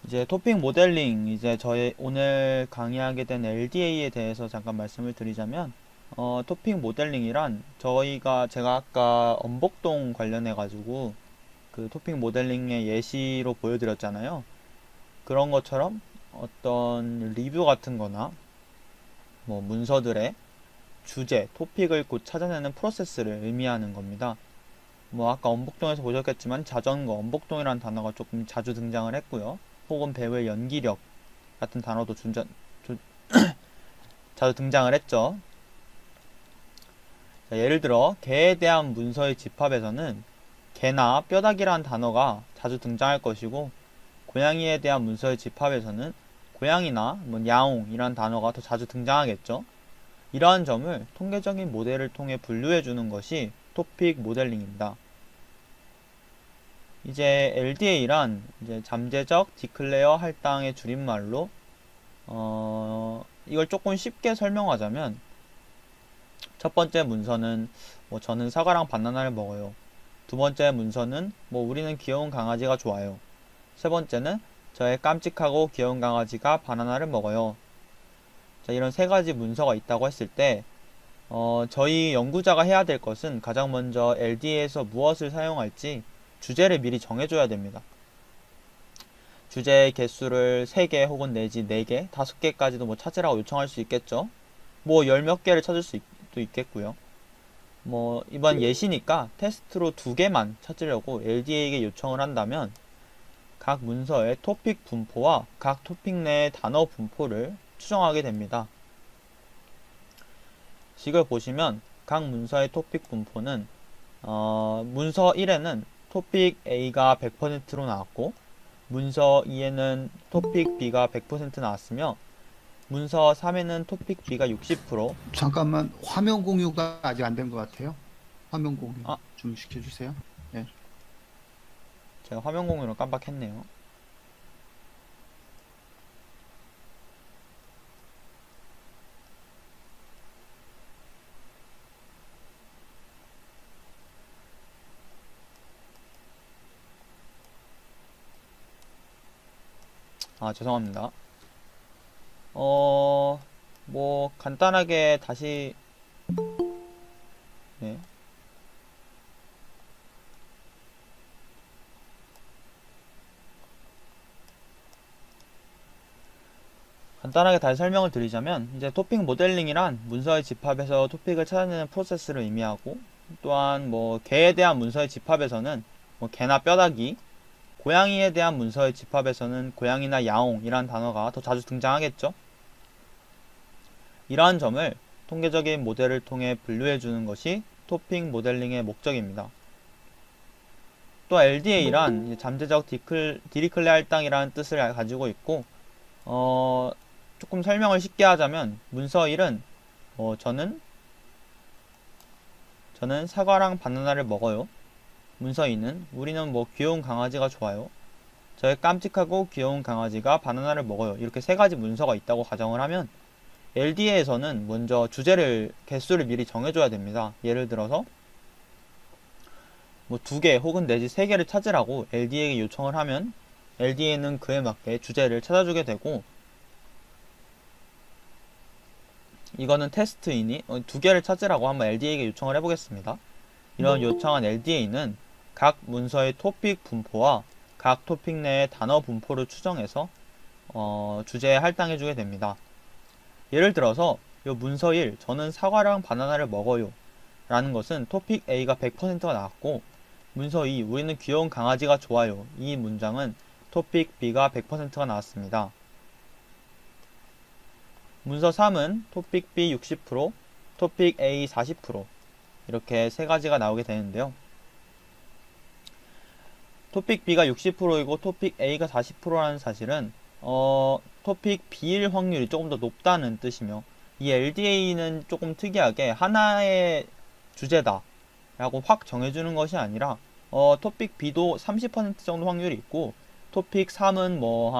이제 토픽 모델링, 이제 저희 오늘 강의하게 된 LDA에 대해서 잠깐 말씀을 드리자면, 토픽 모델링이란 제가 아까 엄복동 관련해가지고 그 토픽 모델링의 예시로 보여드렸잖아요. 그런 것처럼 어떤 리뷰 같은 거나 뭐 문서들의 주제, 토픽을 곧 찾아내는 프로세스를 의미하는 겁니다. 뭐 아까 엄복동에서 보셨겠지만 자전거, 엄복동이라는 단어가 조금 자주 등장을 했고요. 혹은 배우의 연기력 같은 단어도 자주 등장을 했죠. 자, 예를 들어 개에 대한 문서의 집합에서는 개나 뼈다귀라는 단어가 자주 등장할 것이고, 고양이에 대한 문서의 집합에서는 고양이나 뭐 야옹이라는 단어가 더 자주 등장하겠죠. 이러한 점을 통계적인 모델을 통해 분류해 주는 것이 토픽 모델링입니다. 이제 LDA란 이제 잠재적 디클레어 할당의 줄임말로, 이걸 조금 쉽게 설명하자면, 첫 번째 문서는 뭐 저는 사과랑 바나나를 먹어요. 두 번째 문서는 뭐 우리는 귀여운 강아지가 좋아요. 세 번째는 저의 깜찍하고 귀여운 강아지가 바나나를 먹어요. 자, 이런 세 가지 문서가 있다고 했을 때, 저희 연구자가 해야 될 것은 가장 먼저 LDA에서 무엇을 사용할지 주제를 미리 정해줘야 됩니다. 주제의 개수를 3개 혹은 내지 4개, 5개까지도 뭐 찾으라고 요청할 수 있겠죠. 뭐 열 몇 개를 찾을 수도 있겠고요. 뭐 이번 예시니까 테스트로 2개만 찾으려고 LDA에게 요청을 한다면, 각 문서의 토픽 분포와 각 토픽 내의 단어 분포를 추정하게 됩니다. 식을 보시면 각 문서의 토픽 분포는, 문서 1에는 토픽 A가 100%로 나왔고, 문서 2에는 토픽 B가 100% 나왔으며, 문서 3에는 토픽 B가 60%. 잠깐만, 화면 공유가 아직 안 된 것 같아요. 화면 공유 아, 좀 시켜주세요. 네. 제가 화면 공유를 깜빡했네요. 아, 죄송합니다. 뭐 간단하게 다시, 네. 간단하게 다시 설명을 드리자면, 이제 토픽 모델링이란 문서의 집합에서 토픽을 찾아내는 프로세스를 의미하고, 또한 뭐 개에 대한 문서의 집합에서는 뭐 개나 뼈다귀, 고양이에 대한 문서의 집합에서는 고양이나 야옹이란 단어가 더 자주 등장하겠죠. 이러한 점을 통계적인 모델을 통해 분류해 주는 것이 토픽 모델링의 목적입니다. 또 LDA란 잠재적 디리클레 할당이라는 뜻을 가지고 있고, 조금 설명을 쉽게 하자면, 문서 1은 저는 사과랑 바나나를 먹어요. 문서 2는 우리는 뭐 귀여운 강아지가 좋아요. 저의 깜찍하고 귀여운 강아지가 바나나를 먹어요. 이렇게 세 가지 문서가 있다고 가정을 하면, LDA에서는 먼저 개수를 미리 정해줘야 됩니다. 예를 들어서 뭐 2개 혹은 내지 3개를 찾으라고 LDA에게 요청을 하면, LDA는 그에 맞게 주제를 찾아주게 되고, 이거는 테스트이니 2개를 찾으라고 한번 LDA에게 요청을 해보겠습니다. 이런 요청한 LDA는 각 문서의 토픽 분포와 각 토픽 내의 단어 분포를 추정해서 주제에 할당해주게 됩니다. 예를 들어서 이 문서 1, 저는 사과랑 바나나를 먹어요 라는 것은 토픽 A가 100%가 나왔고, 문서 2, 우리는 귀여운 강아지가 좋아요, 이 문장은 토픽 B가 100%가 나왔습니다. 문서 3은 토픽 B 60%, 토픽 A 40%, 이렇게 세 가지가 나오게 되는데요. 토픽 B가 60%이고 토픽 A가 40%라는 사실은 토픽 B일 확률이 조금 더 높다는 뜻이며, 이 LDA는 조금 특이하게 하나의 주제다 라고 확 정해주는 것이 아니라, 토픽 B도 30% 정도 확률이 있고, 토픽 3은 뭐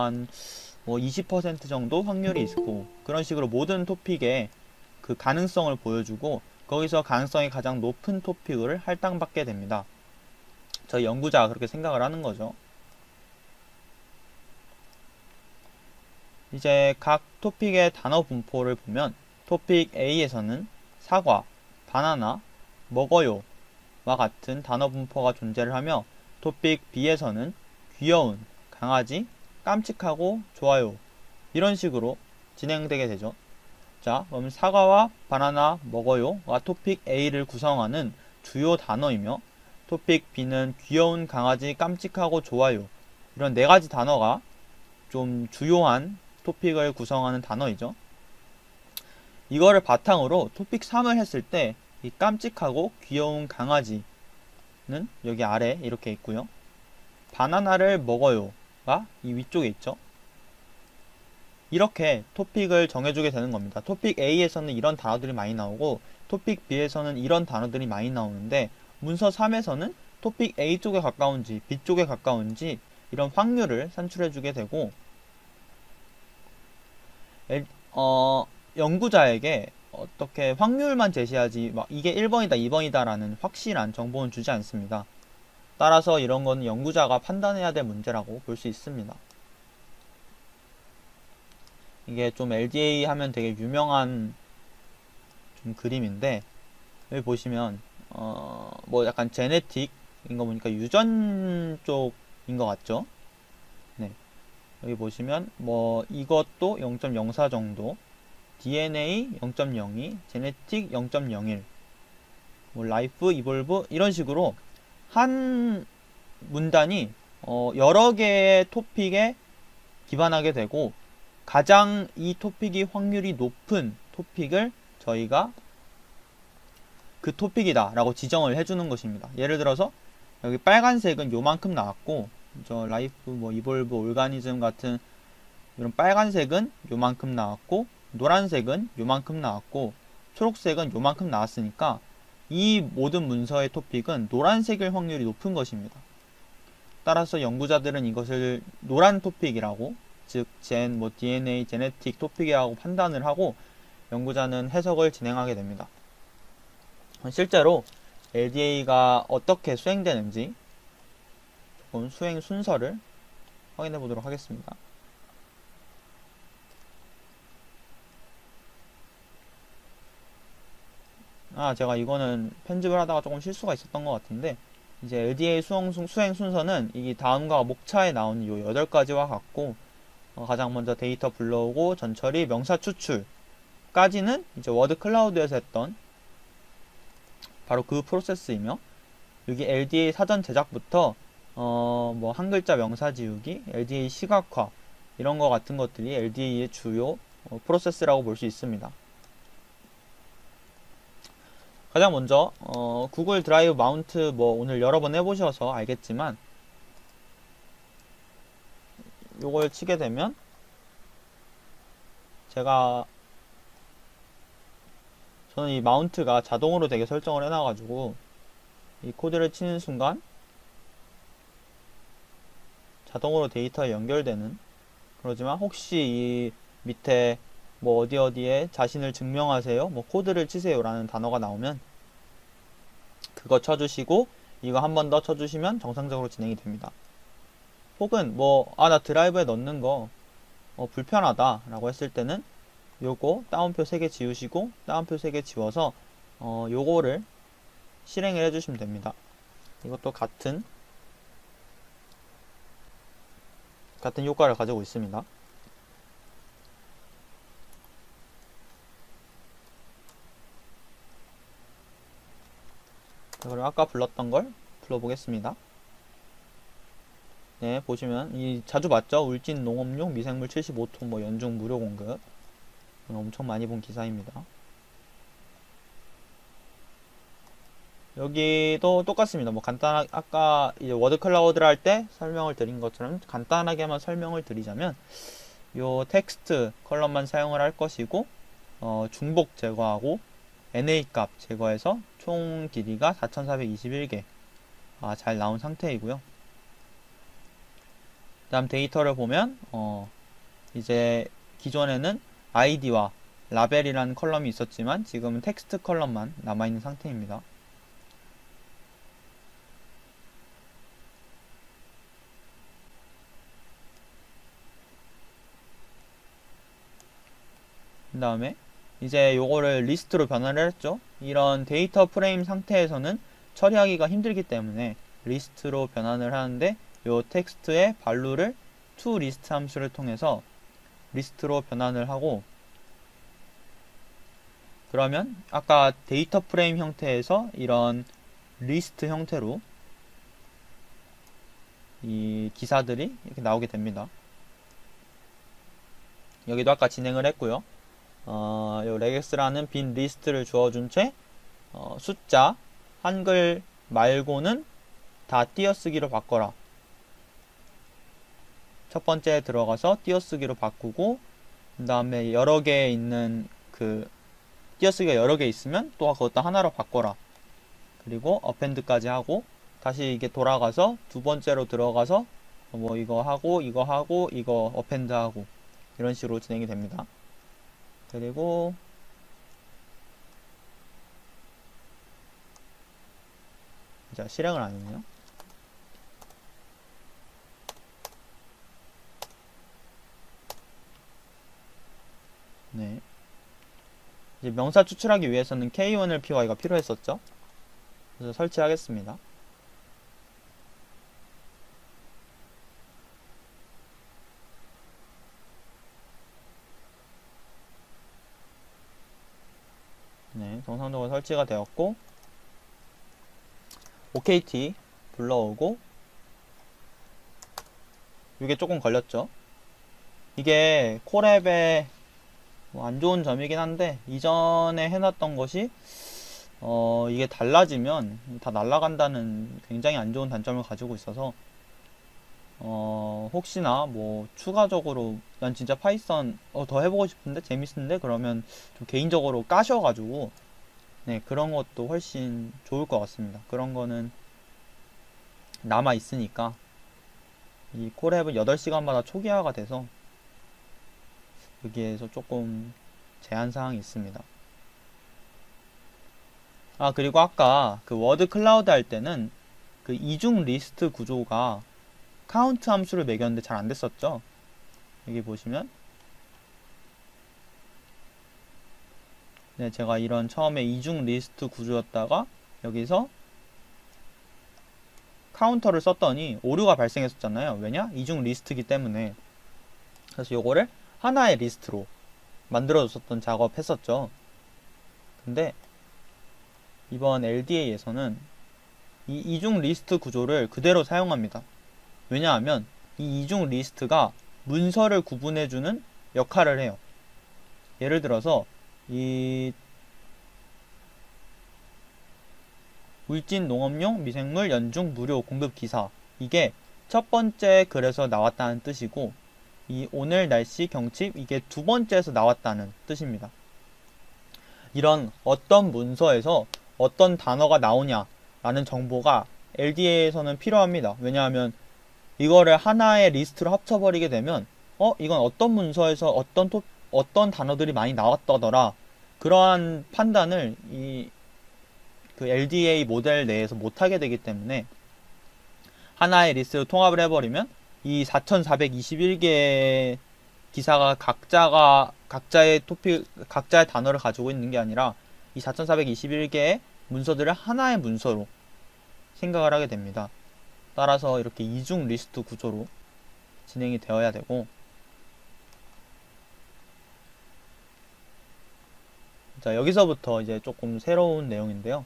20% 정도 확률이 있고, 그런 식으로 모든 토픽에 그 가능성을 보여주고, 거기서 가능성이 가장 높은 토픽을 할당받게 됩니다. 저희 연구자가 그렇게 생각을 하는 거죠. 이제 각 토픽의 단어 분포를 보면 토픽 A에서는 사과, 바나나, 먹어요와 같은 단어 분포가 존재를 하며 토픽 B에서는 귀여운, 강아지, 깜찍하고 좋아요 이런 식으로 진행되게 되죠. 자, 그럼 사과와 바나나, 먹어요가 토픽 A를 구성하는 주요 단어이며 토픽 B는 귀여운, 강아지, 깜찍하고 좋아요 이런 네 가지 단어가 좀 주요한 토픽을 구성하는 단어이죠. 이거를 바탕으로 토픽 3을 했을 때 이 깜찍하고 귀여운 강아지는 여기 아래 이렇게 있고요. 바나나를 먹어요가 이 위쪽에 있죠. 이렇게 토픽을 정해주게 되는 겁니다. 토픽 A에서는 이런 단어들이 많이 나오고 토픽 B에서는 이런 단어들이 많이 나오는데 문서 3에서는 토픽 A 쪽에 가까운지 B 쪽에 가까운지 이런 확률을 산출해주게 되고 연구자에게 어떻게 확률만 제시하지 막 이게 1번이다 2번이다 라는 확실한 정보는 주지 않습니다. 따라서 이런 건 연구자가 판단해야 될 문제라고 볼 수 있습니다. 이게 좀 LDA 하면 되게 유명한 좀 그림인데 여기 보시면 뭐 약간 제네틱인 거 보니까 유전 쪽인 것 같죠? 네. 여기 보시면 뭐 이것도 0.04 정도, DNA 0.02, 제네틱 0.01, 뭐 라이프, 이볼브 이런 식으로 한 문단이 여러 개의 토픽에 기반하게 되고 가장 이 토픽이 확률이 높은 토픽을 저희가 그 토픽이다 라고 지정을 해주는 것입니다. 예를 들어서 여기 빨간색은 요만큼 나왔고 저 라이프, 뭐 이볼브, 오르가니즘 같은 이런 빨간색은 요만큼 나왔고 노란색은 요만큼 나왔고 초록색은 요만큼 나왔으니까 이 모든 문서의 토픽은 노란색일 확률이 높은 것입니다. 따라서 연구자들은 이것을 노란 토픽이라고, 즉 뭐 DNA, 제네틱 토픽이라고 판단을 하고 연구자는 해석을 진행하게 됩니다. 실제로 LDA가 어떻게 수행되는지 조금 수행 순서를 확인해 보도록 하겠습니다. 제가 이거는 편집을 하다가 조금 실수가 있었던 것 같은데 이제 LDA 수행 순서는 이 다음과 목차에 나오는 요 8가지와 같고 가장 먼저 데이터 불러오고 전처리, 명사 추출까지는 이제 워드 클라우드에서 했던 바로 그 프로세스이며 여기 LDA 사전 제작부터 뭐 한 글자 명사 지우기, LDA 시각화 이런 거 같은 것들이 LDA의 주요 프로세스라고 볼 수 있습니다. 가장 먼저 구글 드라이브 마운트 뭐 오늘 여러 번 해보셔서 알겠지만 요걸 치게 되면 저는 이 마운트가 자동으로 되게 설정을 해놔가지고 이 코드를 치는 순간 자동으로 데이터에 연결되는, 그러지만 혹시 이 밑에 뭐 어디에 자신을 증명하세요 뭐 코드를 치세요 라는 단어가 나오면 그거 쳐주시고 이거 한 번 더 쳐주시면 정상적으로 진행이 됩니다. 혹은 뭐 나 드라이브에 넣는 거 불편하다 라고 했을 때는 요거 따옴표 3개 지우시고 따옴표 3개 지워서 요거를 실행을 해주시면 됩니다. 이것도 같은 효과를 가지고 있습니다. 자, 그럼 아까 불렀던 걸 불러보겠습니다. 네, 보시면 이 자주 봤죠? 울진 농업용 미생물 75톤 뭐 연중 무료 공급. 엄청 많이 본 기사입니다. 여기도 똑같습니다. 뭐 간단하게 아까 이제 워드 클라우드를 할 때 설명을 드린 것처럼 간단하게만 설명을 드리자면 요 텍스트 컬럼만 사용을 할 것이고 중복 제거하고 NA 값 제거해서 총 길이가 4421개 잘 나온 상태이고요. 다음 데이터를 보면 이제 기존에는 아이디와 라벨이라는 컬럼이 있었지만 지금은 텍스트 컬럼만 남아있는 상태입니다. 그 다음에 이제 요거를 리스트로 변화를 했죠. 이런 데이터 프레임 상태에서는 처리하기가 힘들기 때문에 리스트로 변환을 하는데 요 텍스트의 value를 toList 함수를 통해서 리스트로 변환을 하고, 그러면 아까 데이터 프레임 형태에서 이런 리스트 형태로 이 기사들이 이렇게 나오게 됩니다. 여기도 아까 진행을 했고요. 요 regex라는 빈 리스트를 주어준 채 숫자 한글 말고는 다 띄어쓰기로 바꿔라. 첫 번째 들어가서 띄어쓰기로 바꾸고, 그 다음에 여러 개 있는 띄어쓰기가 여러 개 있으면 또 그것도 하나로 바꿔라. 그리고 어펜드까지 하고, 다시 이게 돌아가서 두 번째로 들어가서 뭐 이거 하고 이거 하고 이거 어펜드 하고 이런 식으로 진행이 됩니다. 그리고 자, 실행을 안 했네요. 네. 이제 명사 추출하기 위해서는 K1LPY가 필요했었죠. 그래서 설치하겠습니다. 네, 정상적으로 설치가 되었고, OKT 불러오고, 이게 조금 걸렸죠. 이게 콜앱의 뭐 안 좋은 점이긴 한데, 이전에 해놨던 것이 이게 달라지면 다 날아간다는 굉장히 안 좋은 단점을 가지고 있어서 혹시나 뭐 추가적으로 난 진짜 파이썬 더 해보고 싶은데 재밌는데 그러면 좀 개인적으로 까셔가지고 네, 그런 것도 훨씬 좋을 것 같습니다. 그런 거는 남아 있으니까. 이 콜앱은 8시간마다 초기화가 돼서 여기에서 조금 제한사항이 있습니다. 그리고 아까 그 워드 클라우드 할 때는 그 이중 리스트 구조가 카운트 함수를 매겼는데 잘 안 됐었죠. 여기 보시면 네, 제가 이런 처음에 이중 리스트 구조였다가 여기서 카운터를 썼더니 오류가 발생했었잖아요. 왜냐? 이중 리스트이기 때문에. 그래서 요거를 하나의 리스트로 만들어줬었던 작업 했었죠. 근데 이번 LDA에서는 이 이중 리스트 구조를 그대로 사용합니다. 왜냐하면 이 이중 리스트가 문서를 구분해주는 역할을 해요. 예를 들어서 이 울진 농업용 미생물 연중 무료 공급 기사, 이게 첫 번째 글에서 나왔다는 뜻이고, 이 오늘 날씨 경칩, 이게 두 번째에서 나왔다는 뜻입니다. 이런 어떤 문서에서 어떤 단어가 나오냐라는 정보가 LDA에서는 필요합니다. 왜냐하면 이거를 하나의 리스트로 합쳐버리게 되면 이건 어떤 문서에서 어떤 단어들이 많이 나왔다더라, 그러한 판단을 그 LDA 모델 내에서 못하게 되기 때문에 하나의 리스트로 통합을 해버리면 이 4421개의 기사가 각자의 각자의 단어를 가지고 있는 게 아니라 이 4421개의 문서들을 하나의 문서로 생각을 하게 됩니다. 따라서 이렇게 이중 리스트 구조로 진행이 되어야 되고, 자, 여기서부터 이제 조금 새로운 내용인데요.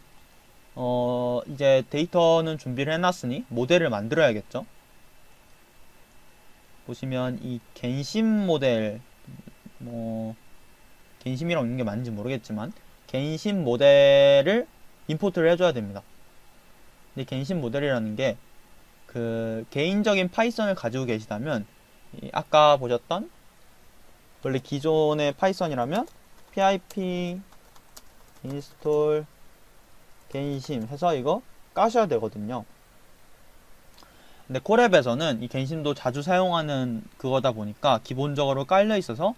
이제 데이터는 준비를 해놨으니 모델을 만들어야겠죠. 보시면 이 겐심 모델, 겐심이라고 있는 게 맞는지 모르겠지만 겐심 모델을 임포트를 해줘야 됩니다. 근데 겐심 모델이라는 게 그 개인적인 파이썬을 가지고 계시다면 아까 보셨던 원래 기존의 파이썬이라면 pip install 겐심 해서 이거 까셔야 되거든요. 근데 콜앱에서는 이 겐심도 자주 사용하는 그거다 보니까 기본적으로 깔려 있어서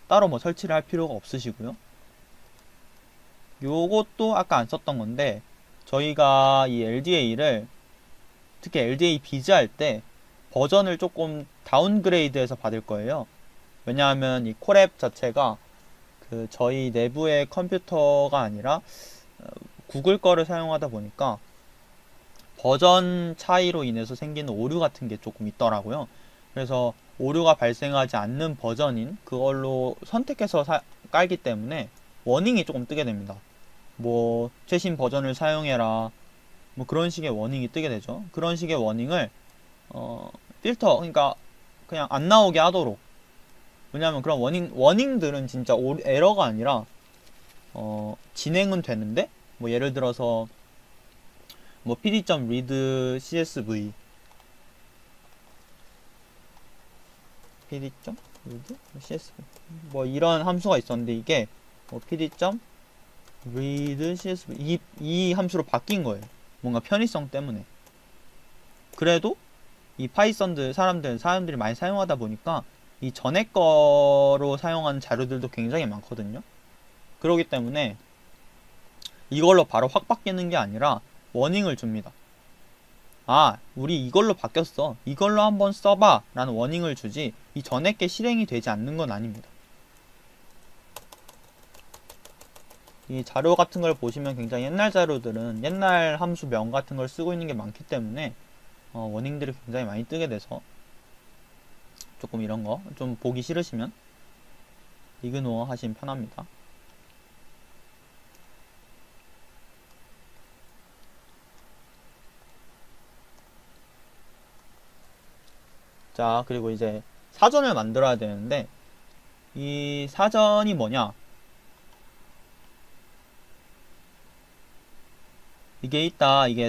따로 뭐 설치를 할 필요가 없으시고요. 요것도 아까 안 썼던 건데, 저희가 이 LDA를 특히 LDA 비즈 할 때 버전을 조금 다운그레이드해서 받을 거예요. 왜냐하면 이 콜앱 자체가 그 저희 내부의 컴퓨터가 아니라 구글 거를 사용하다 보니까 버전 차이로 인해서 생기는 오류 같은 게 조금 있더라고요. 그래서 오류가 발생하지 않는 버전인 그걸로 선택해서 깔기 때문에 워닝이 조금 뜨게 됩니다. 뭐 최신 버전을 사용해라 뭐 그런 식의 워닝이 뜨게 되죠. 그런 식의 워닝을 필터, 그러니까 그냥 안 나오게 하도록. 왜냐하면 그런 워닝들은 진짜 에러가 아니라 진행은 되는데, 뭐 예를 들어서 뭐 pd.read csv pd.read csv 뭐 이런 함수가 있었는데, 이게 뭐 pd.read csv 이 함수로 바뀐 거예요. 뭔가 편의성 때문에. 그래도 이 파이썬 사람들이 많이 사용하다 보니까 이 전에 거로 사용하는 자료들도 굉장히 많거든요. 그렇기 때문에 이걸로 바로 확 바뀌는 게 아니라 워닝을 줍니다. 아, 우리 이걸로 바뀌었어. 이걸로 한번 써봐 라는 워닝을 주지, 이 전에 게 실행이 되지 않는 건 아닙니다. 이 자료 같은 걸 보시면 굉장히 옛날 자료들은 옛날 함수명 같은 걸 쓰고 있는 게 많기 때문에 워닝들이 굉장히 많이 뜨게 돼서 조금 이런 거 좀 보기 싫으시면 이그노어 하시면 편합니다. 자, 그리고 이제 사전을 만들어야 되는데, 이 사전이 뭐냐? 이게 이게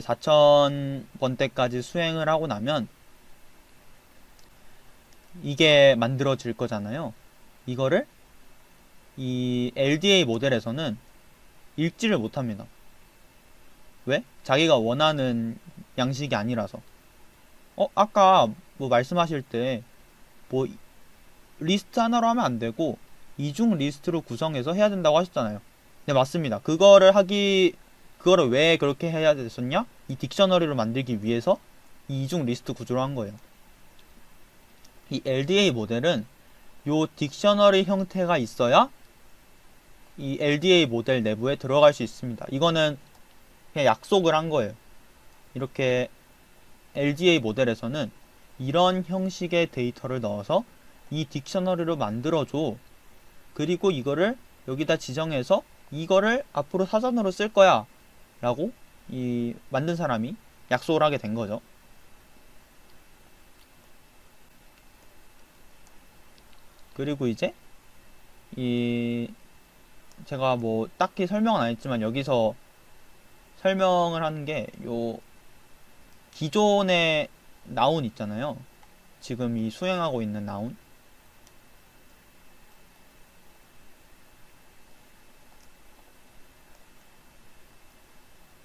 4000번대까지 수행을 하고 나면 이게 만들어질 거잖아요. 이거를 이 LDA 모델에서는 읽지를 못합니다. 왜? 자기가 원하는 양식이 아니라서. 아까 뭐 말씀하실 때 뭐 리스트 하나로 하면 안 되고 이중 리스트로 구성해서 해야 된다고 하셨잖아요. 네, 맞습니다. 그거를 왜 그렇게 해야 됐었냐? 이 딕셔너리를 만들기 위해서 이 이중 리스트 구조로 한 거예요. 이 LDA 모델은 요 딕셔너리 형태가 있어야 이 LDA 모델 내부에 들어갈 수 있습니다. 이거는 그냥 약속을 한 거예요. 이렇게 LDA 모델에서는 이런 형식의 데이터를 넣어서 이 딕셔너리로 만들어줘. 그리고 이거를 여기다 지정해서 이거를 앞으로 사전으로 쓸 거야 라고 이 만든 사람이 약속을 하게 된 거죠. 그리고 이제 제가 뭐 딱히 설명은 안 했지만 여기서 설명을 하는 게 요 기존의 나운 있잖아요. 지금 이 수행하고 있는 나운.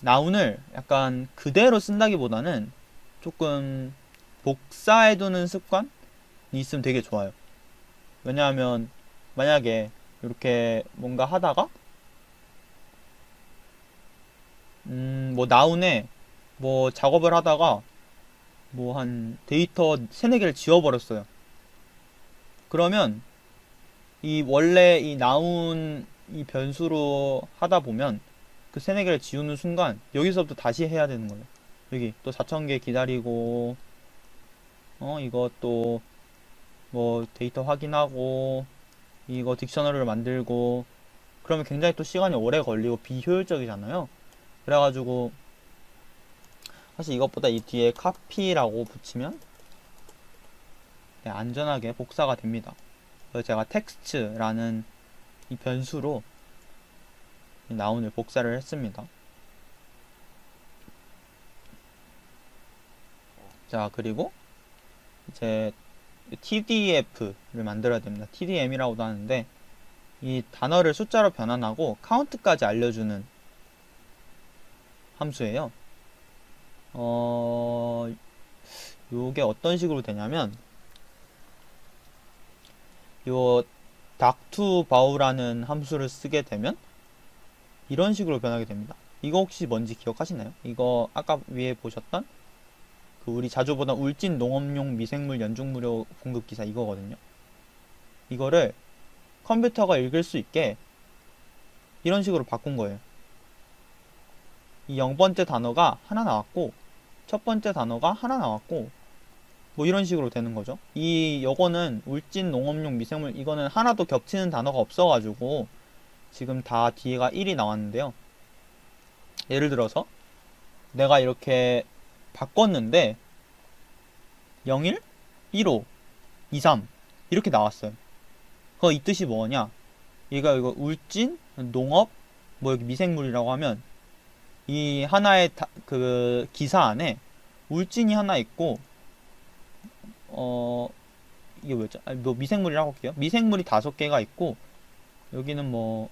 나운을 약간 그대로 쓴다기보다는 조금 복사해두는 습관이 있으면 되게 좋아요. 왜냐하면 만약에 이렇게 뭔가 하다가 뭐 나운에 뭐 작업을 하다가 뭐 한 데이터 3-4개를 지워버렸어요. 그러면 이 원래 이 나운 이 변수로 하다 보면 그 3-4개를 지우는 순간 여기서부터 다시 해야 되는 거예요. 여기 또 4000개 기다리고 이것도 뭐 데이터 확인하고 이거 딕셔너리를 만들고 그러면 굉장히 또 시간이 오래 걸리고 비효율적이잖아요. 그래가지고 사실 이것보다 이 뒤에 카피라고 붙이면 네, 안전하게 복사가 됩니다. 그래서 제가 텍스트라는 이 변수로 이 나운을 복사를 했습니다. 자, 그리고 이제 TDF를 만들어야 됩니다. TDM이라고도 하는데 이 단어를 숫자로 변환하고 카운트까지 알려주는 함수예요. 요게 어떤 식으로 되냐면 요 doctoBow라는 함수를 쓰게 되면 이런 식으로 변하게 됩니다. 이거 혹시 뭔지 기억하시나요? 이거 아까 위에 보셨던 그 우리 자주 보던 울진 농업용 미생물 연중무료 공급 기사 이거거든요. 이거를 컴퓨터가 읽을 수 있게 이런 식으로 바꾼 거예요. 이 0번째 단어가 하나 나왔고 첫 번째 단어가 하나 나왔고 뭐 이런 식으로 되는 거죠. 요거는 울진 농업용 미생물, 이거는 하나도 겹치는 단어가 없어가지고 지금 다 뒤에가 1이 나왔는데요. 예를 들어서 내가 이렇게 바꿨는데 01, 15, 23 이렇게 나왔어요. 그거 이 뜻이 뭐냐? 얘가 이거 울진 농업 뭐 여기 미생물이라고 하면 이 하나의 그 기사 안에 울진이 하나 있고 이게 뭐였죠? 뭐 미생물이라고 할게요. 미생물이 5개가 있고 여기는 뭐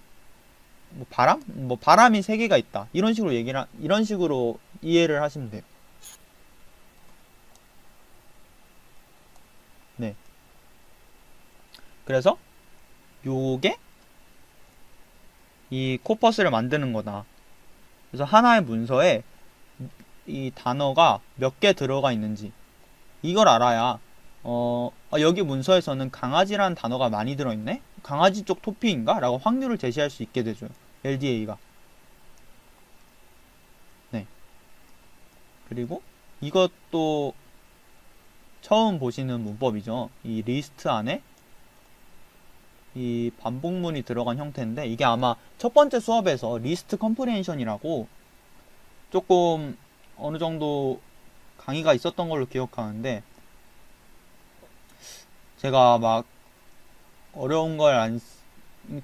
바람? 뭐 바람이 3개가 있다. 이런 식으로 이런 식으로 이해를 하시면 돼요. 네. 그래서 요게 이 코퍼스를 만드는 거다. 그래서 하나의 문서에 이 단어가 몇 개 들어가 있는지 이걸 알아야 여기 문서에서는 강아지라는 단어가 많이 들어있네? 강아지 쪽 토픽인가? 라고 확률을 제시할 수 있게 되죠. LDA가. 네. 그리고 이것도 처음 보시는 문법이죠. 이 리스트 안에 이 반복문이 들어간 형태인데 이게 아마 첫 번째 수업에서 리스트 컴프레hen션이라고 조금 어느 정도 강의가 있었던 걸로 기억하는데 제가 막 어려운 걸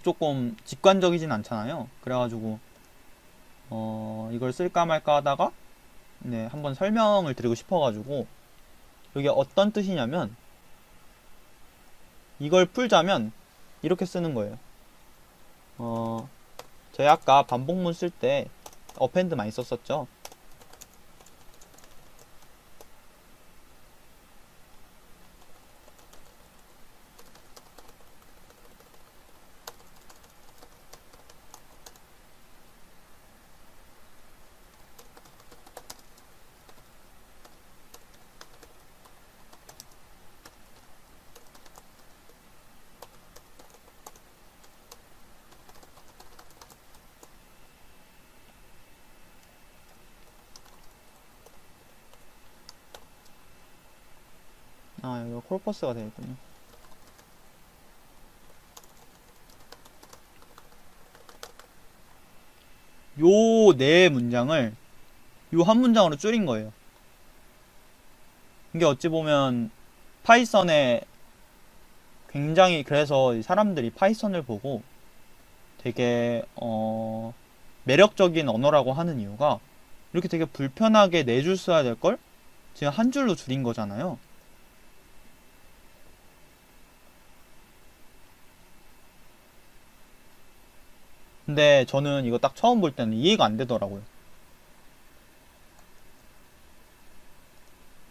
조금 직관적이진 않잖아요. 그래가지고 이걸 쓸까 말까 하다가 네, 한번 설명을 드리고 싶어가지고 이게 어떤 뜻이냐면 이걸 풀자면 이렇게 쓰는 거예요. 저희 아까 반복문 쓸 때 어펜드 많이 썼었죠. 이거 콜퍼스가 되겠군요. 요 네 문장을 요 한 문장으로 줄인 거예요. 이게 어찌 보면 파이썬에 굉장히, 그래서 사람들이 파이썬을 보고 되게 매력적인 언어라고 하는 이유가 이렇게 되게 불편하게 4줄 써야 될 걸 지금 한 줄로 줄인 거잖아요. 근데 저는 이거 딱 처음 볼 때는 이해가 안 되더라고요.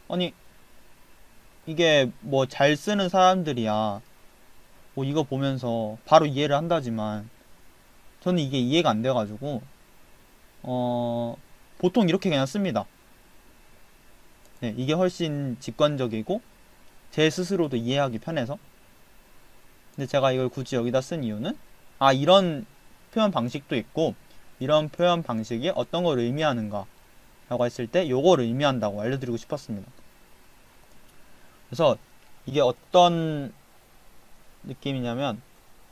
아니, 이게 뭐 잘 쓰는 사람들이야 뭐 이거 보면서 바로 이해를 한다지만 저는 이게 이해가 안 돼가지고 보통 이렇게 그냥 씁니다. 네, 이게 훨씬 직관적이고 제 스스로도 이해하기 편해서. 근데 제가 이걸 굳이 여기다 쓴 이유는 이런 표현 방식도 있고 이런 표현 방식이 어떤 걸 의미하는가 라고 했을 때 요걸 의미한다고 알려드리고 싶었습니다. 그래서 이게 어떤 느낌이냐면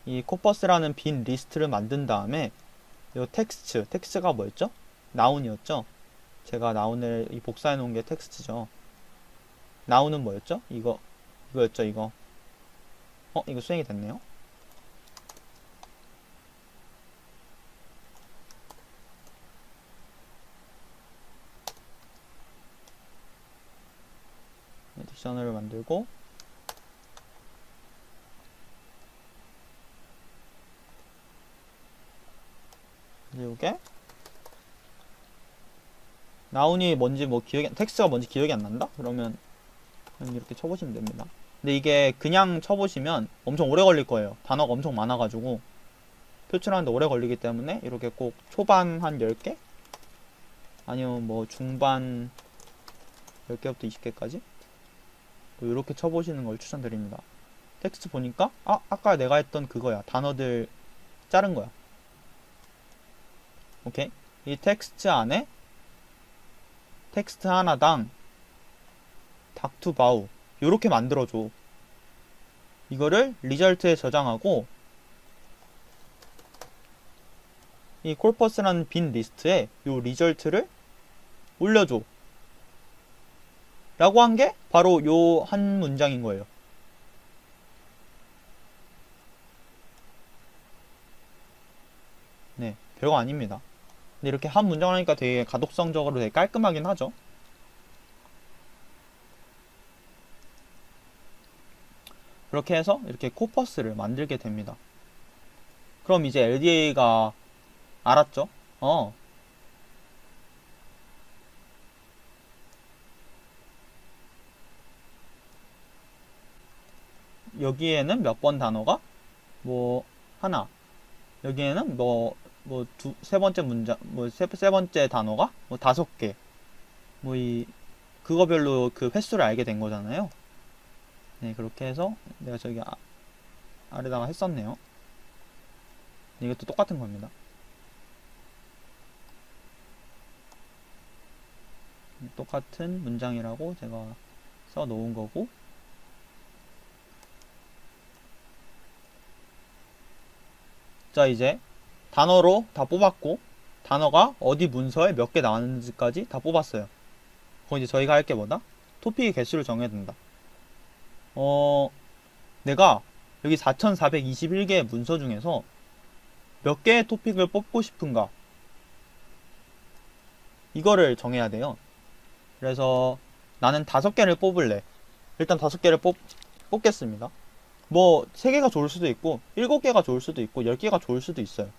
이 코퍼스라는 빈 리스트를 만든 다음에 이 텍스트가 뭐였죠? 나운이었죠? 제가 나운을 복사해 놓은 게 텍스트죠. 나운은 뭐였죠? 이거였죠, 이거. 이거 수행이 됐네요. 딕셔너를 만들고 이게 나운이 뭔지 텍스트가 뭔지 기억이 안 난다? 그러면 이렇게 쳐보시면 됩니다. 근데 이게 그냥 쳐보시면 엄청 오래 걸릴 거예요. 단어가 엄청 많아가지고 표출하는데 오래 걸리기 때문에 이렇게 꼭 초반 한 10개? 아니면 뭐 중반 10개부터 20개까지 이렇게 쳐보시는 걸 추천드립니다. 텍스트 보니까 아까 내가 했던 그거야. 단어들 자른 거야. 오케이? 이 텍스트 안에 텍스트 하나당 닥투바우 요렇게 만들어줘. 이거를 리절트에 저장하고 이 콜퍼스라는 빈 리스트에 요 리절트를 올려줘 라고 한 게 바로 요 한 문장인 거예요. 네, 별거 아닙니다. 근데 이렇게 한 문장을 하니까 되게 가독성적으로 되게 깔끔하긴 하죠. 그렇게 해서 이렇게 코퍼스를 만들게 됩니다. 그럼 이제 LDA가 알았죠? 여기에는 몇 번 단어가 뭐 하나, 여기에는 세 번째 문장 세 번째 단어가 뭐 5개, 뭐 그거별로 그 횟수를 알게 된 거잖아요. 네, 그렇게 해서 내가 저기 아래다가 했었네요. 이것도 똑같은 겁니다. 똑같은 문장이라고 제가 써 놓은 거고, 자 이제 단어로 다 뽑았고 단어가 어디 문서에 몇 개 나왔는지까지 다 뽑았어요. 그럼 이제 저희가 할 게 뭐다? 토픽의 개수를 정해야 된다. 내가 여기 4421개의 문서 중에서 몇 개의 토픽을 뽑고 싶은가, 이거를 정해야 돼요. 그래서 나는 5개를 뽑을래. 일단 5개를 뽑겠습니다. 뭐 3개가 좋을 수도 있고 7개가 좋을 수도 있고 10개가 좋을 수도 있어요.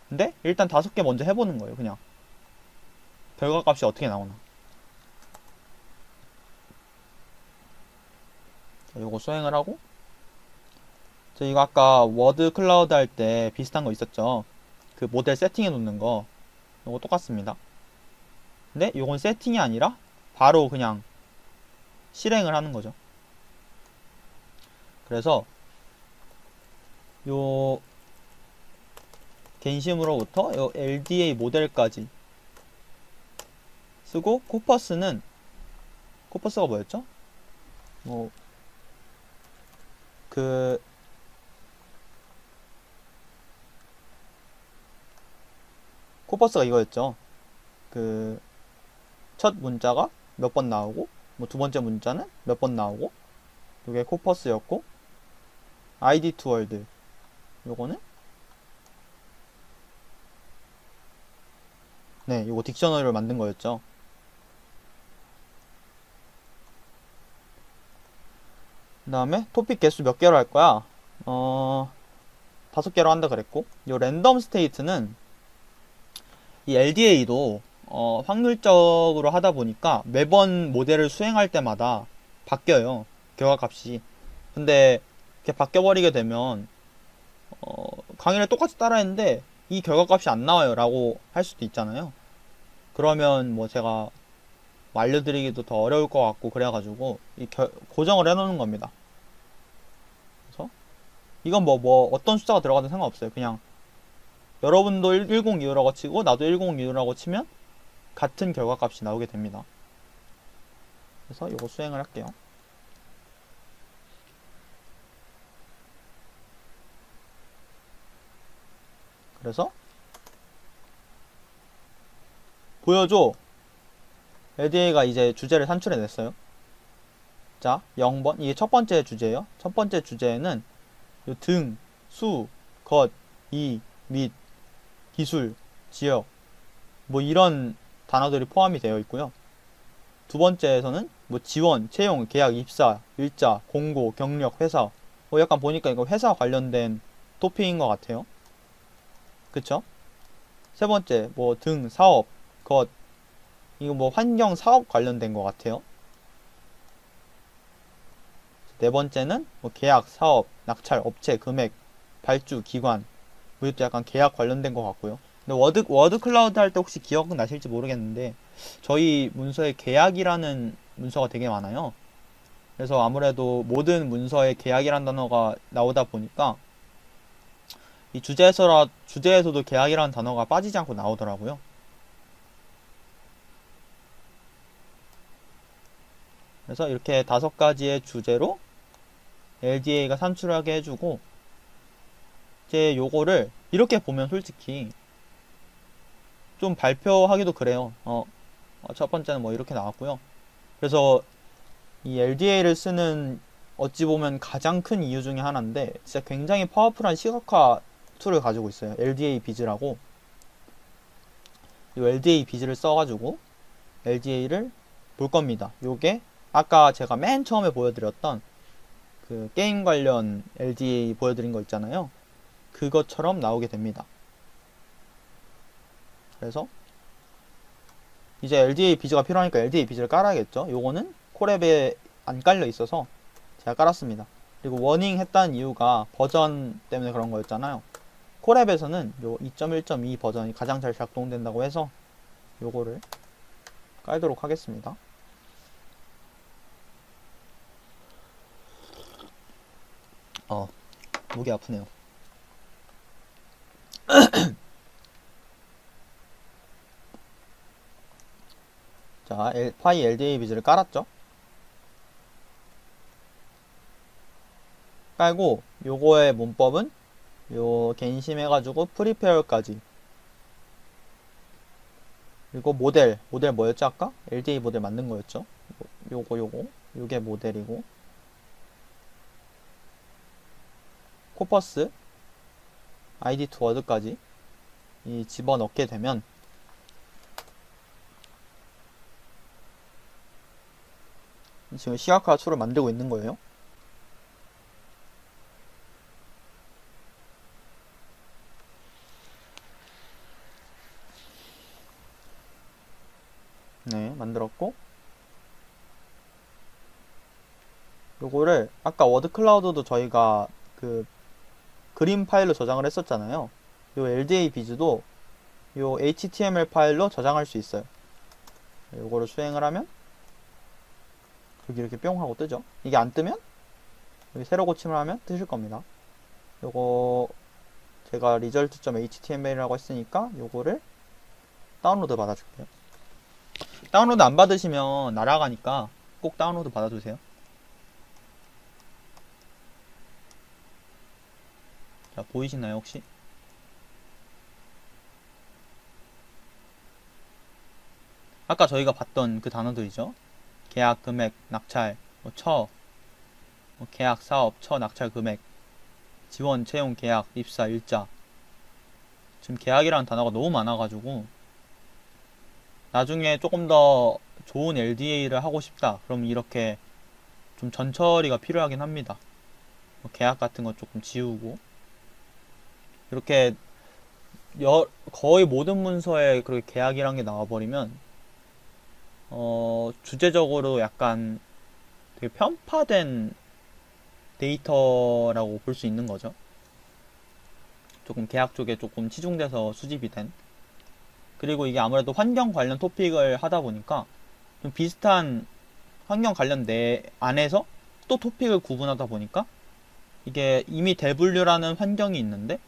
근데 일단 5개 먼저 해보는 거예요. 그냥 결과값이 어떻게 나오나. 자, 요거 수행을 하고, 저 이거 아까 워드 클라우드 할 때 비슷한 거 있었죠. 그 모델 세팅해 놓는 거, 요거 똑같습니다. 근데 요건 세팅이 아니라 바로 그냥 실행을 하는 거죠. 그래서 요 겐심으로부터 요 LDA 모델까지 쓰고, 코퍼스가 뭐였죠? 코퍼스가 이거였죠. 첫 문자가 몇 번 나오고, 뭐 두 번째 문자는 몇 번 나오고, 요게 코퍼스였고, ID to 월드 요거는 네, 요거 딕셔너리를 만든 거였죠. 그 다음에 토픽 개수 몇 개로 할 거야? 5개로 한다 그랬고, 요 랜덤 스테이트는 이 LDA도 확률적으로 하다 보니까 매번 모델을 수행할 때마다 바뀌어요. 결과값이. 근데 이렇게 바뀌어버리게 되면 강의를 똑같이 따라 했는데 이 결과값이 안 나와요 라고 할 수도 있잖아요. 그러면 뭐 제가 알려드리기도 더 어려울 것 같고, 그래가지고 고정을 해놓는 겁니다. 그래서 이건 뭐 어떤 숫자가 들어가든 상관없어요. 그냥 여러분도 1025라고 치고 나도 1025라고 치면 같은 결과값이 나오게 됩니다. 그래서 이거 수행을 할게요. 그래서 보여줘. LDA가 이제 주제를 산출해 냈어요. 자, 0번. 이게 첫 번째 주제예요. 첫 번째 주제에는 요 등, 수, 것, 이, 및, 기술, 지역, 뭐 이런 단어들이 포함이 되어 있고요. 두 번째에서는 뭐 지원, 채용, 계약, 입사, 일자, 공고, 경력, 회사. 뭐 약간 보니까 이거 회사 관련된 토픽인 것 같아요. 그쵸? 세 번째, 뭐 등, 사업, 것, 이거 뭐 환경, 사업 관련된 것 같아요. 네 번째는 뭐 계약, 사업, 낙찰, 업체, 금액, 발주, 기관, 뭐 이것도 약간 계약 관련된 것 같고요. 근데 워드 클라우드 할 때 혹시 기억나실지 모르겠는데 저희 문서에 계약이라는 문서가 되게 많아요. 그래서 아무래도 모든 문서에 계약이라는 단어가 나오다 보니까 이 주제에서도 계약이라는 단어가 빠지지 않고 나오더라고요. 그래서 이렇게 5가지의 주제로 LDA가 산출하게 해주고, 이제 요거를 이렇게 보면 솔직히 좀 발표하기도 그래요. 첫 번째는 뭐 이렇게 나왔고요. 그래서 이 LDA를 쓰는 어찌 보면 가장 큰 이유 중에 하나인데, 진짜 굉장히 파워풀한 시각화 툴을 가지고 있어요. LDA 비즈라고. 이 LDA 비즈를 써가지고 LDA를 볼 겁니다. 요게 아까 제가 맨 처음에 보여드렸던 그 게임 관련 LDA 보여드린 거 있잖아요. 그것처럼 나오게 됩니다. 그래서 이제 LDA 비즈가 필요하니까 LDA 비즈를 깔아야겠죠. 요거는 콜앱에 안 깔려 있어서 제가 깔았습니다. 그리고 워닝 했다는 이유가 버전 때문에 그런 거였잖아요. 콜앱에서는 요 2.1.2 버전이 가장 잘 작동된다고 해서 요거를 깔도록 하겠습니다. 목이 아프네요. 자, 파이 LDA 비즈를 깔았죠. 깔고 요거의 문법은 요 겐심해가지고 프리페어까지. 그리고 모델 뭐였죠 아까? LDA 모델 만든 거였죠. 요게 모델이고, 코퍼스 ID 투 워드까지 이 집어넣게 되면 지금 시각화 툴을 만들고 있는 거예요. 네, 만들었고, 요거를 아까 워드 클라우드도 저희가 그 그림 파일로 저장을 했었잖아요. 요 LDA 비즈도 요 HTML 파일로 저장할 수 있어요. 요거를 수행을 하면 여기 이렇게 뿅 하고 뜨죠. 이게 안 뜨면 여기 새로 고침을 하면 뜨실 겁니다. 요거 제가 result.html이라고 했으니까 요거를 다운로드 받아줄게요. 다운로드 안 받으시면 날아가니까 꼭 다운로드 받아주세요. 자, 보이시나요 혹시? 아까 저희가 봤던 그 단어들이죠. 계약 금액, 낙찰, 계약 사업, 낙찰 금액, 지원, 채용, 계약, 입사, 일자. 지금 계약이라는 단어가 너무 많아가지고 나중에 조금 더 좋은 LDA를 하고 싶다. 그럼 이렇게 좀 전처리가 필요하긴 합니다. 계약 같은 거 조금 지우고 이렇게 거의 모든 문서에 그렇게 계약이란 게 나와버리면 주제적으로 약간 되게 편파된 데이터라고 볼 수 있는 거죠. 조금 계약 쪽에 조금 치중돼서 수집이 된. 그리고 이게 아무래도 환경 관련 토픽을 하다 보니까 좀 비슷한 환경 관련 내 안에서 또 토픽을 구분하다 보니까 이게 이미 대분류라는 환경이 있는데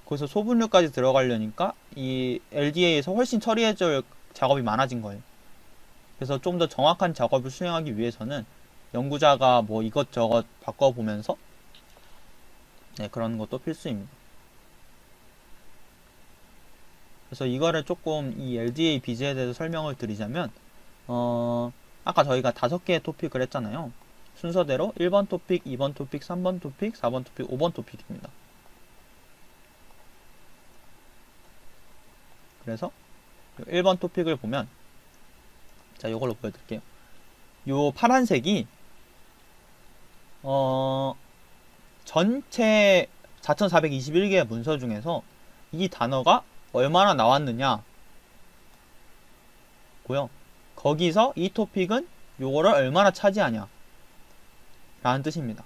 거기서 소분류까지 들어가려니까 이 LDA에서 훨씬 처리해줄 작업이 많아진 거예요. 그래서 좀 더 정확한 작업을 수행하기 위해서는 연구자가 뭐 이것저것 바꿔보면서 그런 것도 필수입니다. 그래서 이거를 조금 이 LDA 비즈에 대해서 설명을 드리자면 아까 저희가 5개의 토픽을 했잖아요. 순서대로 1번 토픽, 2번 토픽, 3번 토픽, 4번 토픽, 5번 토픽입니다. 그래서 1번 토픽을 보면 자, 이걸로 보여드릴게요. 요 파란색이 전체 4421개의 문서 중에서 이 단어가 얼마나 나왔느냐 고요. 거기서 이 토픽은 요거를 얼마나 차지하냐 라는 뜻입니다.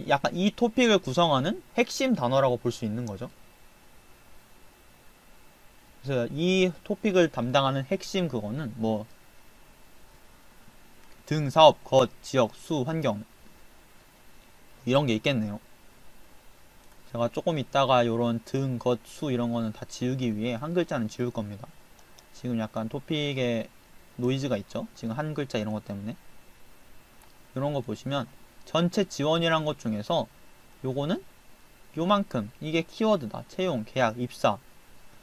약간 이 토픽을 구성하는 핵심 단어라고 볼 수 있는 거죠. 그래서 이 토픽을 담당하는 핵심 그거는 뭐 등, 사업, 것, 지역, 수, 환경 이런 게 있겠네요. 제가 조금 있다가 요런 등, 겉, 수 이런 거는 다 지우기 위해 한 글자는 지울 겁니다. 지금 약간 토픽에 노이즈가 있죠? 지금 한 글자 이런 것 때문에. 이런 거 보시면 전체 지원이란 것 중에서 요거는 요만큼 이게 키워드다. 채용, 계약, 입사.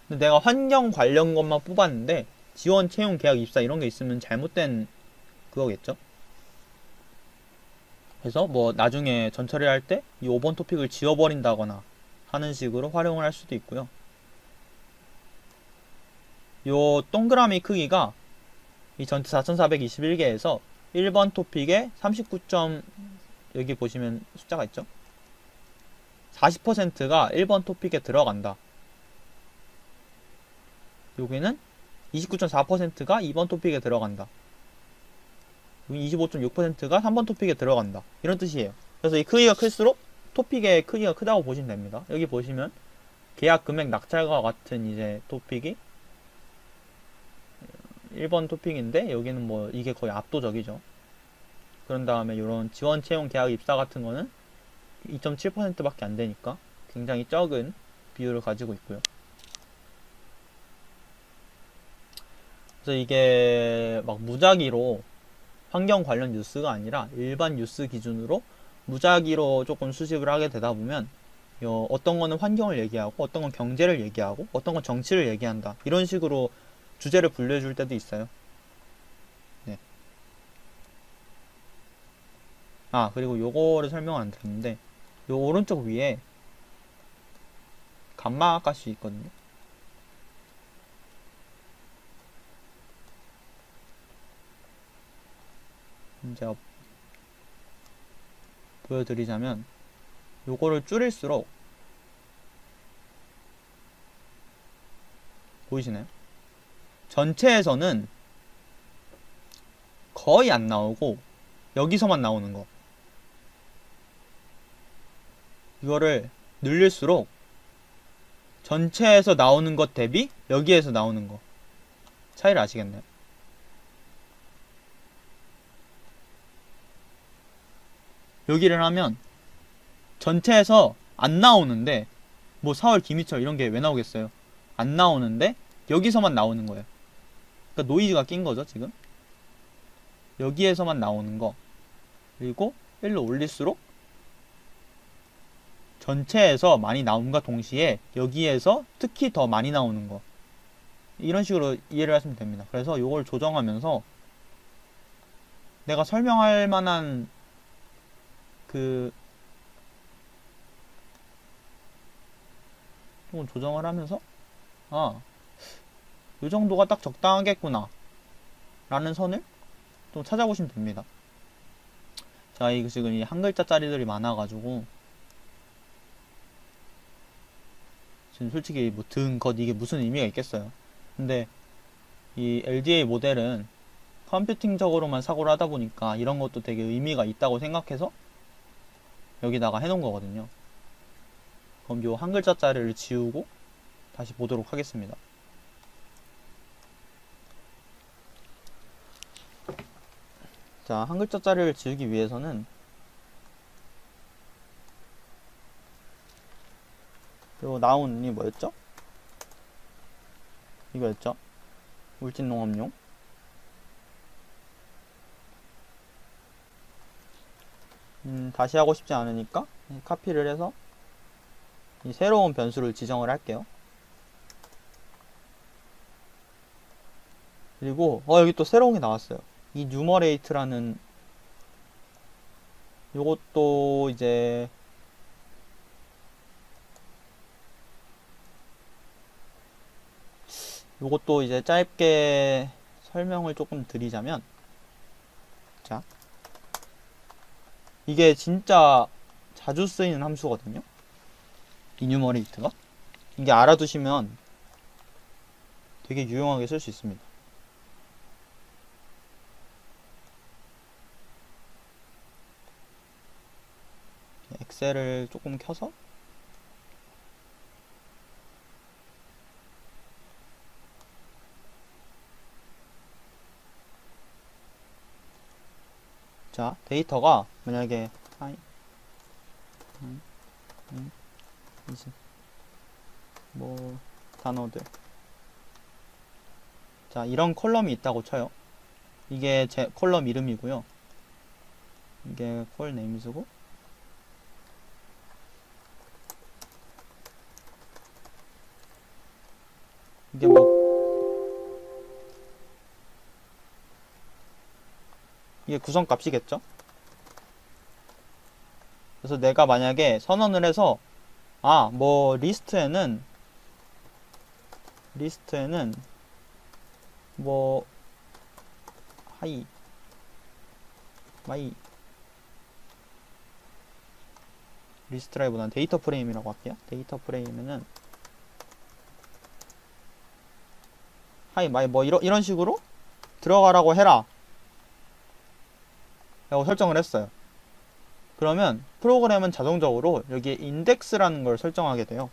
근데 내가 환경 관련 것만 뽑았는데 지원, 채용, 계약, 입사 이런 게 있으면 잘못된 그거겠죠? 그래서 뭐 나중에 전처리 할 때 이 5번 토픽을 지워버린다거나 하는 식으로 활용을 할 수도 있고요. 요 동그라미 크기가 이 전체 4421개에서 1번 토픽에 39점 여기 보시면 숫자가 있죠? 40%가 1번 토픽에 들어간다. 여기는 29.4%가 2번 토픽에 들어간다. 여기 25.6%가 3번 토픽에 들어간다. 이런 뜻이에요. 그래서 이 크기가 클수록 토픽의 크기가 크다고 보시면 됩니다. 여기 보시면 계약 금액 낙찰과 같은 이제 토픽이 1번 토픽인데 여기는 뭐 이게 거의 압도적이죠. 그런 다음에 이런 지원, 채용, 계약, 입사 같은 거는 2.7%밖에 안 되니까 굉장히 적은 비율을 가지고 있고요. 그래서 이게 막 무작위로 환경 관련 뉴스가 아니라 일반 뉴스 기준으로 무작위로 조금 수집을 하게 되다 보면 어떤 거는 환경을 얘기하고 어떤 건 경제를 얘기하고 어떤 건 정치를 얘기한다. 이런 식으로 주제를 분류해 줄 때도 있어요. 네. 아, 그리고 요거를 설명 안 드렸는데 요 오른쪽 위에 감마 가시 있거든요. 제가 보여드리자면 요거를 줄일수록 보이시나요? 전체에서는 거의 안 나오고 여기서만 나오는 거 이거를 늘릴수록 전체에서 나오는 것 대비 여기에서 나오는 거 차이를 아시겠나요? 여기를 하면 전체에서 안 나오는데 뭐 4월 김희철 이런 게 왜 나오겠어요? 안 나오는데 여기서만 나오는 거예요. 그러니까 노이즈가 낀 거죠, 지금. 여기에서만 나오는 거. 그리고 1로 올릴수록 전체에서 많이 나옴과 동시에 여기에서 특히 더 많이 나오는 거. 이런 식으로 이해를 하시면 됩니다. 그래서 이걸 조정하면서 내가 설명할 만한 이건 조정을 하면서 아, 이 정도가 딱 적당하겠구나 라는 선을 좀 찾아보시면 됩니다. 자, 이거 지금 이 한 글자짜리들이 많아가지고 지금 솔직히 뭐 등, 겉 이게 무슨 의미가 있겠어요. 근데 이 LDA 모델은 컴퓨팅적으로만 사고를 하다 보니까 이런 것도 되게 의미가 있다고 생각해서 여기다가 해놓은 거거든요. 그럼 요 한 글자짜리를 지우고 다시 보도록 하겠습니다. 자, 한 글자짜리를 지우기 위해서는 요 나온 이 뭐였죠? 이거였죠? 물질농업용. 다시 하고 싶지 않으니까 카피를 해서 이 새로운 변수를 지정을 할게요. 그리고 여기 또 새로운 게 나왔어요. 이 numerate라는 요것도 이제 짧게 설명을 조금 드리자면 자, 이게 진짜 자주 쓰이는 함수거든요. 이뉴머레이트가 이게 알아두시면 되게 유용하게 쓸 수 있습니다. 엑셀을 조금 켜서 자, 데이터가 만약에 이제 뭐 단어들. 자, 이런 컬럼이 있다고 쳐요. 이게 제 컬럼 이름이고요. 이게 콜 네임즈고, 이게 이게 구성값이겠죠? 그래서 내가 만약에 선언을 해서 뭐 리스트에는 뭐 하이 마이 리스트라기보다는 데이터 프레임이라고 할게요. 데이터 프레임에는 하이 마이 뭐 이런 식으로 들어가라고 해라 라고 설정을 했어요. 그러면 프로그램은 자동적으로 여기에 인덱스라는 걸 설정하게 돼요.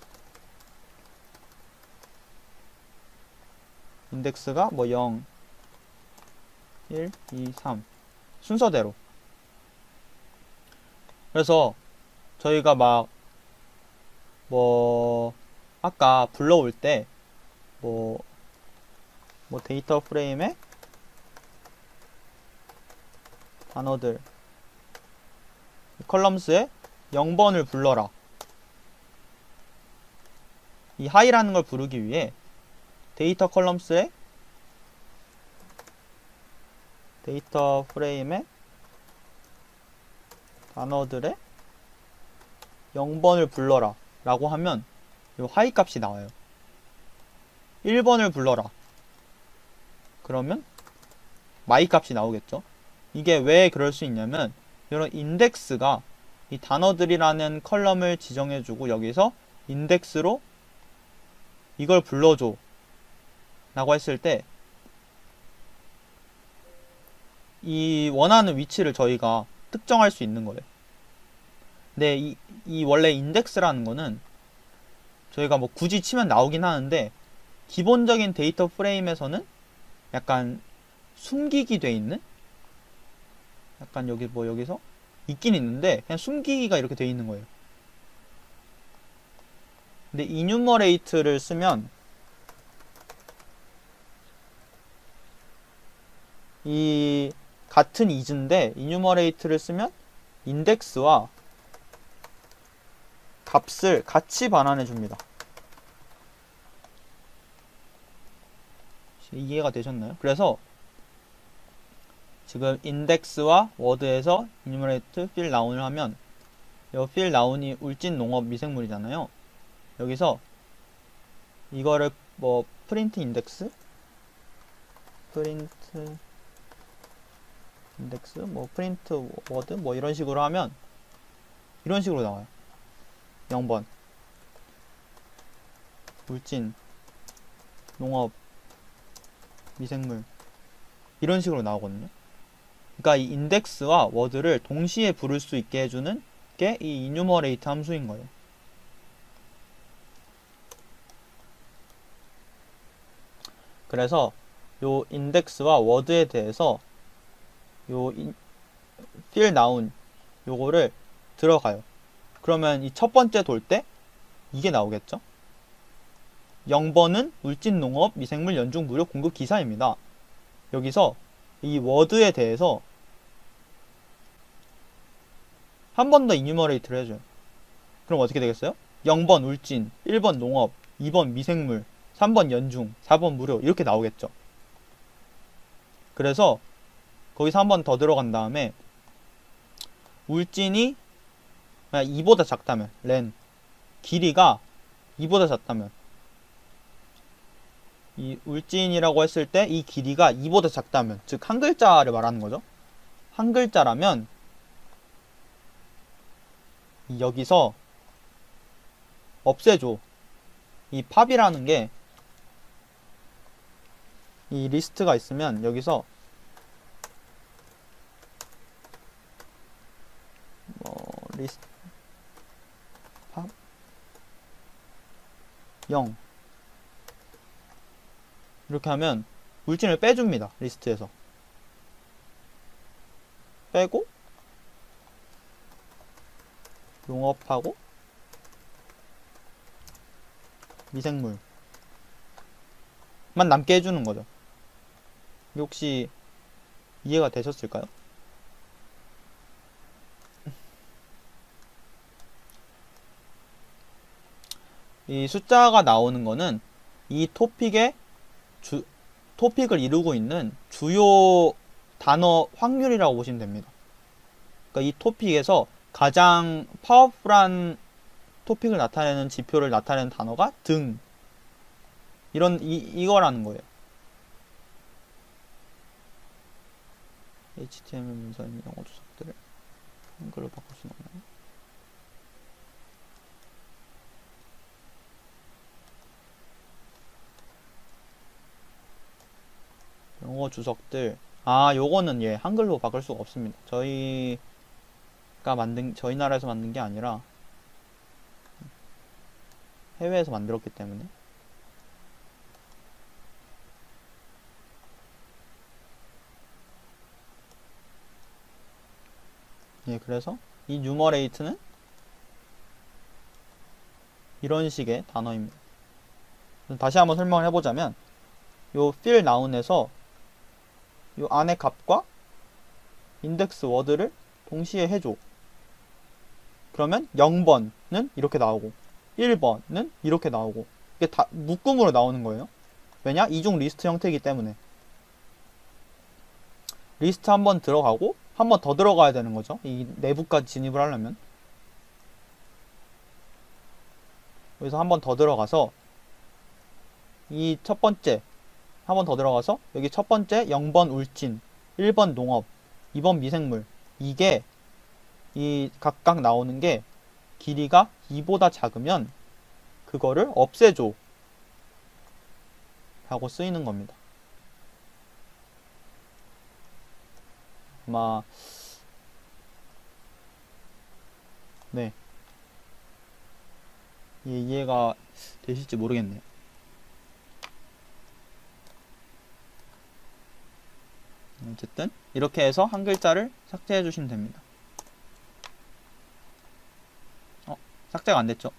인덱스가 뭐 0, 1, 2, 3 순서대로. 그래서 저희가 뭐 아까 불러올 때 뭐 데이터 프레임에 단어들 컬럼스에 0번을 불러라. 이 하이라는 걸 부르기 위해 데이터 컬럼스에 데이터 프레임에 단어들의 0번을 불러라 라고 하면 이 하이 값이 나와요. 1번을 불러라 그러면 마이 값이 나오겠죠. 이게 왜 그럴 수 있냐면 이런 인덱스가 이 단어들이라는 컬럼을 지정해주고 여기서 인덱스로 이걸 불러줘 라고 했을 때 이 원하는 위치를 저희가 특정할 수 있는 거예요. 근데 이 원래 인덱스라는 거는 저희가 뭐 굳이 치면 나오긴 하는데 기본적인 데이터 프레임에서는 약간 숨기기 돼 있는? 약간 여기서 있긴 있는데 그냥 숨기기가 이렇게 돼 있는 거예요. 근데 enumerate를 쓰면 이 같은 is인데 enumerate를 쓰면 인덱스와 값을 같이 반환해 줍니다. 이해가 되셨나요? 그래서 지금 인덱스와 워드에서 enumerate fill now을 하면 이 fill now이 울진 농업 미생물이잖아요. 여기서 이거를 뭐 프린트 인덱스 뭐 프린트 워드 뭐 이런 식으로 하면 이런 식으로 나와요. 0번 울진 농업 미생물 이런 식으로 나오거든요. 그러니까 이 인덱스와 워드를 동시에 부를 수 있게 해주는 게 이 enumerate 함수인 거예요. 그래서 요 인덱스와 워드에 대해서 요 fill now 요거를 들어가요. 그러면 이 첫 번째 돌 때 이게 나오겠죠? 0번은 울진농업 미생물 연중 무료 공급 기사입니다. 여기서 이 워드에 대해서 한 번 더 이뉴머레이트를 해줘요. 그럼 어떻게 되겠어요? 0번 울진, 1번 농업, 2번 미생물, 3번 연중, 4번 무료 이렇게 나오겠죠. 그래서 거기서 한 번 더 들어간 다음에 울진이 2보다 작다면 len 길이가 2보다 작다면 이 울진이라고 했을 때 이 길이가 2보다 작다면 즉 한 글자를 말하는 거죠. 한 글자라면 여기서 없애줘. 이 팝이라는 게 이 리스트가 있으면 여기서 리스트 팝 0 이렇게 하면 울진을 빼줍니다. 리스트에서 빼고 농업하고 미생물만 남게 해주는 거죠. 이게 혹시 이해가 되셨을까요? 이 숫자가 나오는 거는 이 토픽을 이루고 있는 주요 단어 확률이라고 보시면 됩니다. 그러니까 이 토픽에서 가장 파워풀한 토픽을 나타내는 지표를 나타내는 단어가 등, 이거라는 거예요. HTML 문서 및 영어 주석들을 한글로 바꿀 수는 없나요? 영어 주석들, 요거는 한글로 바꿀 수가 없습니다. 저희 나라에서 만든 게 아니라 해외에서 만들었기 때문에. 그래서 이 numerato는 이런 식의 단어입니다. 다시 한번 설명을 해보자면, 요 fill noun에서 요 안의 값과 인덱스 워드를 동시에 해줘. 그러면 0번은 이렇게 나오고 1번은 이렇게 나오고, 이게 다 묶음으로 나오는 거예요. 왜냐? 이중 리스트 형태이기 때문에. 리스트 한번 들어가고 한 번 더 들어가야 되는 거죠. 이 내부까지 진입을 하려면. 여기서 한 번 더 들어가서 이 첫 번째 한 번 더 들어가서 여기 첫 번째 0번 울진, 1번 농업, 2번 미생물, 이게 이 각각 나오는 게 길이가 2보다 작으면 그거를 없애줘 라고 쓰이는 겁니다. 아마 이해가 되실지 모르겠네요. 어쨌든 이렇게 해서 한 글자를 삭제해 주시면 됩니다. 삭제가 안 됐죠?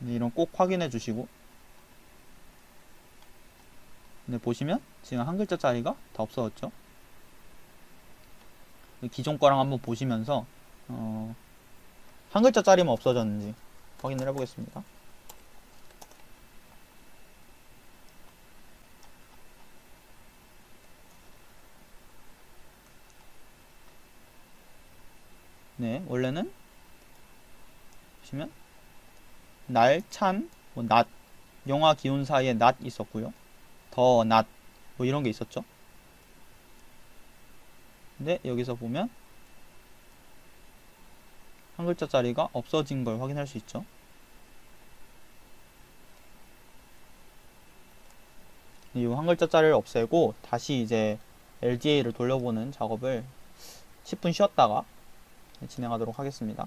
이런 꼭 확인해 주시고. 보시면 지금 한 글자짜리가 다 없어졌죠? 기존 거랑 한번 보시면서 한 글자짜리만 없어졌는지 확인을 해보겠습니다. 원래는 보시면 날, 찬, 낮, 영하 기온 사이에 낮 있었고요. 더, 낮, 이런 게 있었죠. 근데 여기서 보면 한 글자짜리가 없어진 걸 확인할 수 있죠. 이 한 글자짜리를 없애고 다시 이제 LDA를 돌려보는 작업을 10분 쉬었다가 진행하도록 하겠습니다.